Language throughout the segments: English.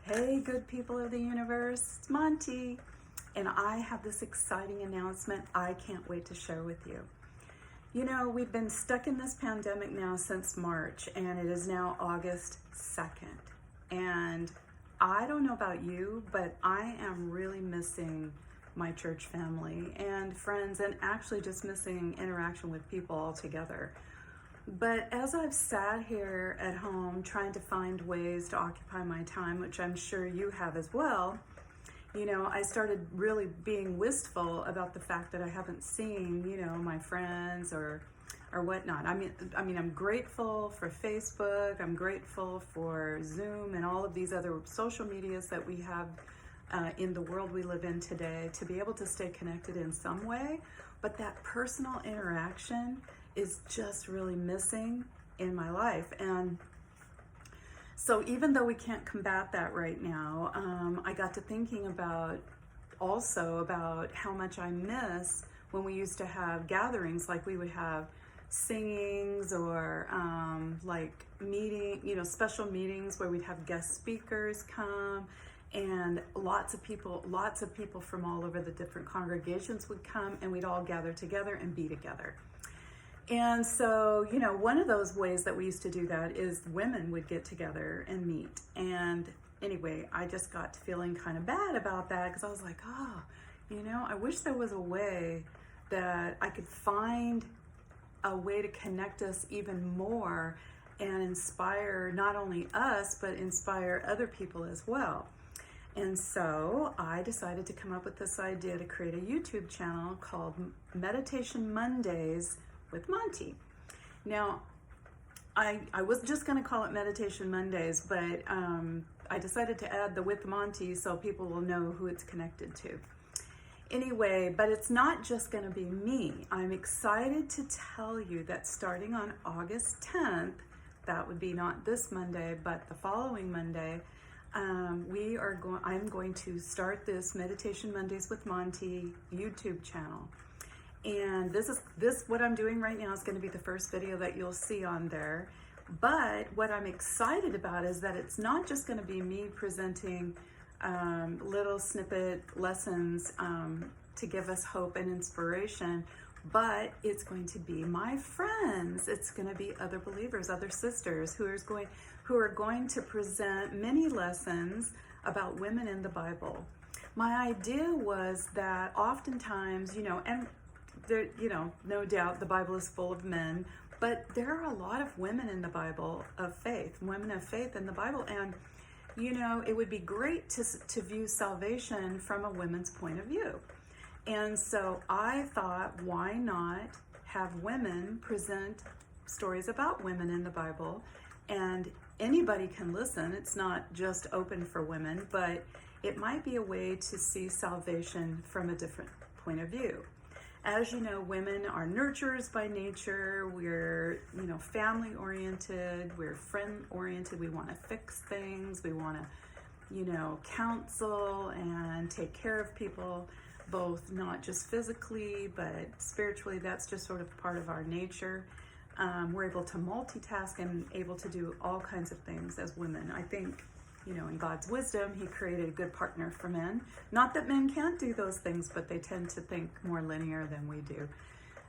Hey, good people of the universe, it's Monty, and I have this exciting announcement I can't wait to share with you. You know, we've been stuck in this pandemic now since March, and it is now August 2nd. And I don't know about you, but I am really missing my church family and friends, and actually just missing interaction with people altogether. But as I've sat here at home trying to find ways to occupy my time, which I'm sure you have as well, you know, I started really being wistful about the fact that I haven't seen, my friends or whatnot. I mean, I'm grateful for Facebook. I'm grateful for Zoom and all of these other social medias that we have in the world we live in today to be able to stay connected in some way. But that personal interaction is just really missing in my life. And so even though we can't combat that right now, I got to thinking about how much I miss when we used to have gatherings, like we would have singings or special meetings where we'd have guest speakers come, and lots of people from all over the different congregations would come, and we'd all gather together and be together. And so, one of those ways that we used to do that is women would get together and meet. And anyway, I just got to feeling kind of bad about that, because I was like, I wish there was a way that I could find a way to connect us even more and inspire not only us, but inspire other people as well. And so I decided to come up with this idea to create a YouTube channel called Meditation Mondays with Monty. Now, I was just going to call it Meditation Mondays, but I decided to add the with Monty so people will know who it's connected to. Anyway, but it's not just going to be me. I'm excited to tell you that starting on August 10th, that would be not this Monday, but the following Monday, I'm going to start this Meditation Mondays with Monty YouTube channel. And what I'm doing right now is going to be the first video that you'll see on there. But what I'm excited about is that it's not just going to be me presenting little snippet lessons to give us hope and inspiration, but it's going to be my friends. It's going to be other believers, other sisters who are going to present many lessons about women in the Bible. My idea was that oftentimes, and there, no doubt the Bible is full of men, but there are a lot of women in the Bible women of faith in the Bible. And, it would be great to view salvation from a woman's point of view. And so I thought, why not have women present stories about women in the Bible? And anybody can listen. It's not just open for women, but it might be a way to see salvation from a different point of view. As you know, women are nurturers by nature. We're, family oriented. We're friend oriented. We want to fix things. We want to, counsel and take care of people, both not just physically, but spiritually. That's just sort of part of our nature. We're able to multitask and able to do all kinds of things as women. I think, in God's wisdom, He created a good partner for men. Not that men can't do those things, but they tend to think more linear than we do.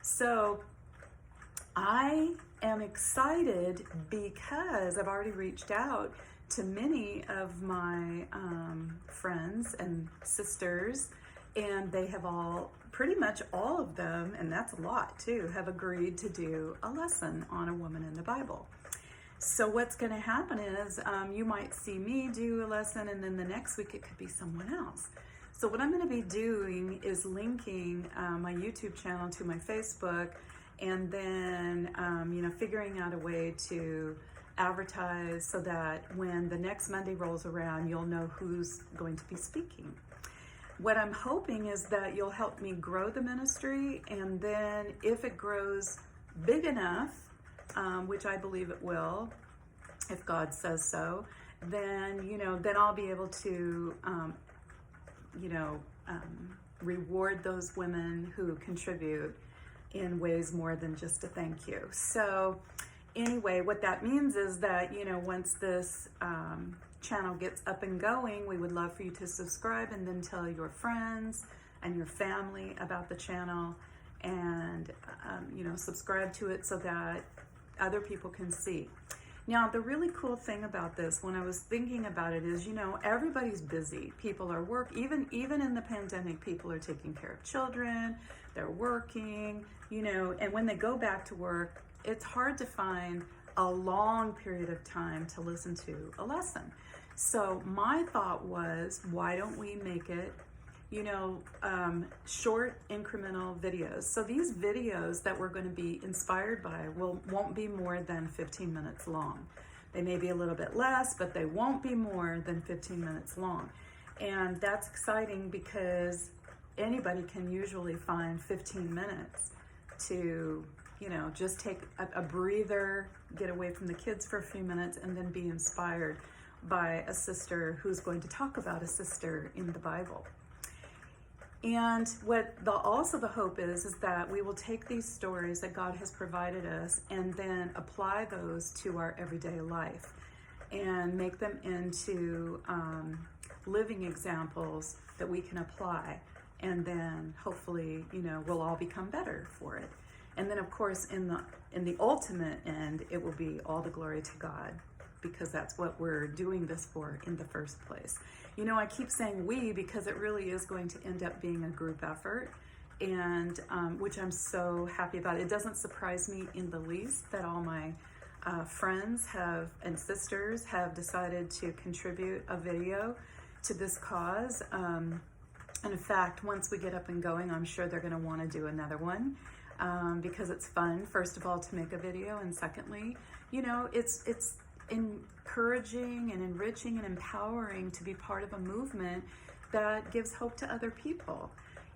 So I am excited because I've already reached out to many of my friends and sisters, and they have pretty much all of them, and that's a lot too, have agreed to do a lesson on a woman in the Bible. So what's going to happen is you might see me do a lesson, and then the next week it could be someone else. So what I'm going to be doing is linking my YouTube channel to my Facebook, and then figuring out a way to advertise so that when the next Monday rolls around, you'll know who's going to be speaking. What I'm hoping is that you'll help me grow the ministry, and then if it grows big enough, which I believe it will, if God says so, then I'll be able to, reward those women who contribute in ways more than just a thank you. So anyway, what that means is that, once this channel gets up and going, we would love for you to subscribe and then tell your friends and your family about the channel, and subscribe to it so that other people can see. Now, the really cool thing about this, when I was thinking about it, is, everybody's busy. People are even in the pandemic, people are taking care of children, they're working, and when they go back to work, it's hard to find a long period of time to listen to a lesson. So my thought was, why don't we make it, short incremental videos? So these videos that we're going to be inspired by won't be more than 15 minutes long. They may be a little bit less, but they won't be more than 15 minutes long. And that's exciting because anybody can usually find 15 minutes to, just take a breather, get away from the kids for a few minutes, and then be inspired by a sister who's going to talk about a sister in the Bible. And what also the hope is that we will take these stories that God has provided us and then apply those to our everyday life and make them into living examples that we can apply. And then hopefully, we'll all become better for it. And then of course, in the ultimate end, it will be all the glory to God, because that's what we're doing this for in the first place. I keep saying we because it really is going to end up being a group effort, and which I'm so happy about. It doesn't surprise me in the least that all my friends and sisters have decided to contribute a video to this cause. And in fact, once we get up and going, I'm sure they're going to want to do another one, because it's fun, first of all, to make a video, and secondly, it's encouraging and enriching and empowering to be part of a movement that gives hope to other people.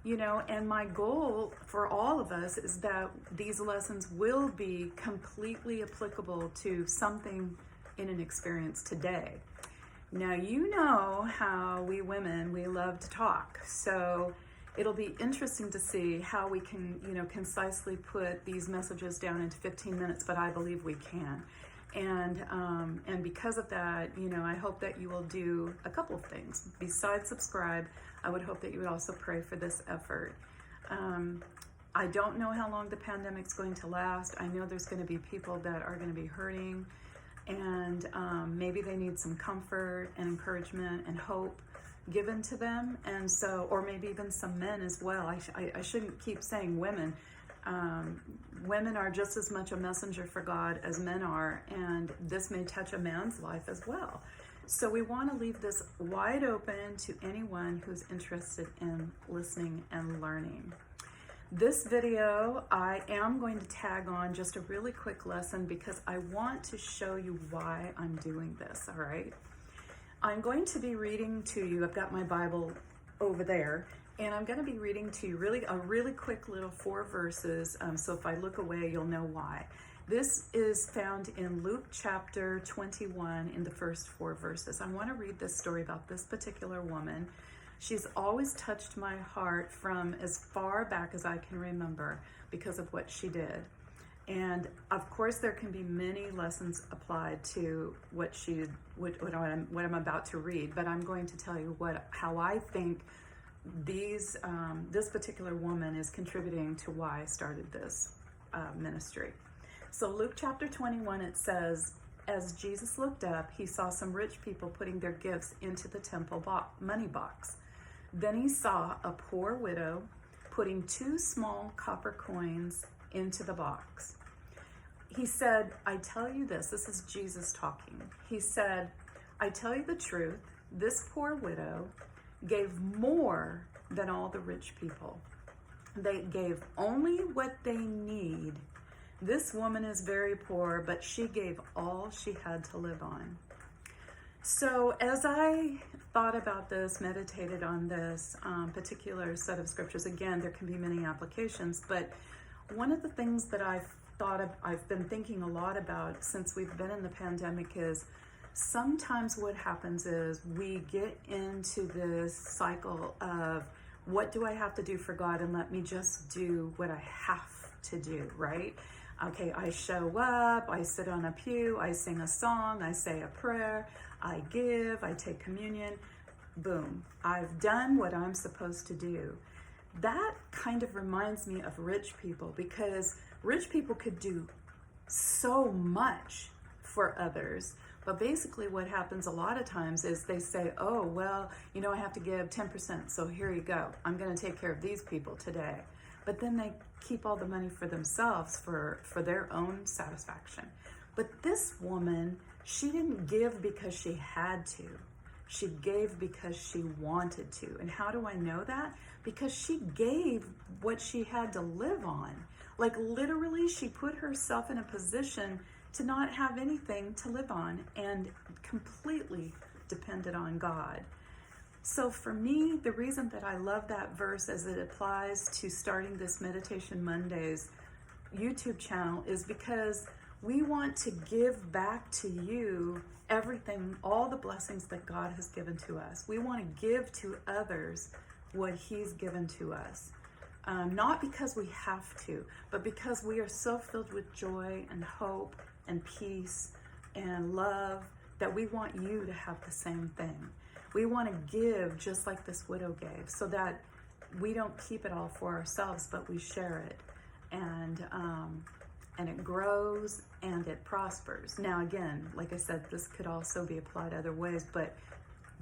And my goal for all of us is that these lessons will be completely applicable to something in an experience today. Now, how we women, we love to talk. So it'll be interesting to see how we can, concisely put these messages down into 15 minutes, but I believe we can. And because of that, I hope that you will do a couple of things. Besides subscribe, I would hope that you would also pray for this effort. I don't know how long the pandemic's going to last. I know there's going to be people that are going to be hurting, and maybe they need some comfort and encouragement and hope given to them. And so, or maybe even some men as well. I shouldn't keep saying women. Women are just as much a messenger for God as men are, and this may touch a man's life as well. So we want to leave this wide open to anyone who's interested in listening and learning. This video, I am going to tag on just a really quick lesson because I want to show you why I'm doing this, all right? I'm going to be reading to you, I've got my Bible over there, and I'm going to be reading to you a really quick little 4 verses, so if I look away, you'll know why. This is found in Luke chapter 21 in the first 4 verses. I want to read this story about this particular woman. She's always touched my heart from as far back as I can remember because of what she did. And of course, there can be many lessons applied to what I'm about to read, but I'm going to tell you how I think this particular woman is contributing to why I started this ministry. So Luke chapter 21, it says, as Jesus looked up, he saw some rich people putting their gifts into the temple money box. Then he saw a poor widow putting 2 small copper coins into the box. He said, I tell you this is Jesus talking. He said, I tell you the truth, this poor widow gave more than all the rich people. They gave only what they need. This woman is very poor, but she gave all she had to live on. So as I thought about this, meditated on this particular set of scriptures, again, there can be many applications, but one of the things that I've been thinking a lot about since we've been in the pandemic is sometimes what happens is we get into this cycle of what do I have to do for God, and let me just do what I have to do, right? Okay, I show up, I sit on a pew, I sing a song, I say a prayer, I give, I take communion. Boom, I've done what I'm supposed to do. That kind of reminds me of rich people, because rich people could do so much for others. But basically what happens a lot of times is they say, oh, well, you know, I have to give 10%, so here you go. I'm going to take care of these people today. But then they keep all the money for themselves for their own satisfaction. But this woman, she didn't give because she had to. She gave because she wanted to. And how do I know that? Because she gave what she had to live on. Like literally, she put herself in a position to not have anything to live on and completely depended on God. So for me, the reason that I love that verse as it applies to starting this Meditation Mondays YouTube channel is because we want to give back to you everything, all the blessings that God has given to us. We want to give to others what He's given to us. Not because we have to, but because we are so filled with joy and hope and peace and love that we want you to have the same thing. We want to give just like this widow gave, so that we don't keep it all for ourselves, but we share it, and it grows and it prospers. Now, again, like I said, this could also be applied other ways, but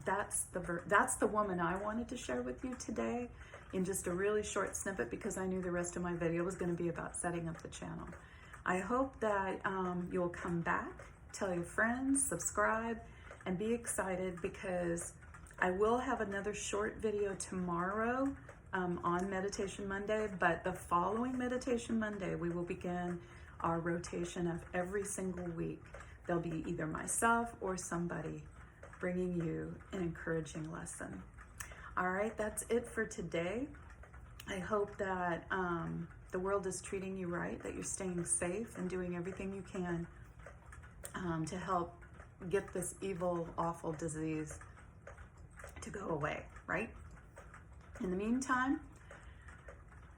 that's the woman I wanted to share with you today in just a really short snippet, because I knew the rest of my video was going to be about setting up the channel. I hope that you'll come back, tell your friends, subscribe, and be excited, because I will have another short video tomorrow on Meditation Monday, but the following Meditation Monday, we will begin our rotation of every single week. There'll be either myself or somebody bringing you an encouraging lesson. All right, that's it for today. I hope that the world is treating you right, that you're staying safe and doing everything you can to help get this evil, awful disease to go away, right? In the meantime,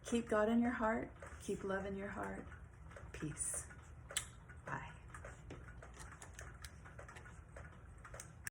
keep God in your heart, keep love in your heart. Peace.